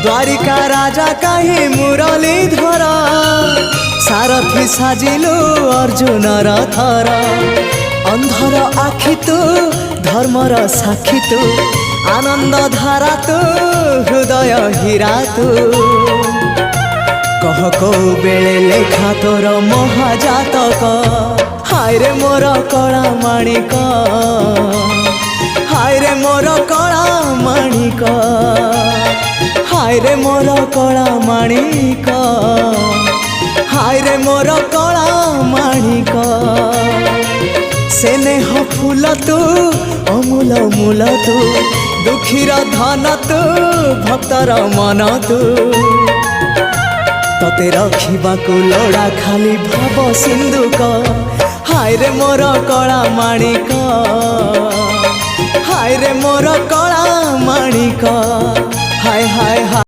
द्वारिका राजा कहीं मुरलीधर सारथी साजिलु अर्जुन रथर अंधर आखि तू धर्मर साक्षी तू आनंद धारा तू हृदय हीरा तू कह को बेले लेखा तोर महाजातक हाय रे मोर कला माणिक हाय रे मोर कला माणिक हाय रे मोर कला माणिक हाय रे मोर कला माणिक स्नेह फूल तू अमूल मूल तू दुखीर धन तू भक्तर मन तू तते रखिबाकू लोड़ा खाली भाव सिंधुक हाय रे मोर कला माणिक हाय रे मोर कला माणिक हाय हाय हाय।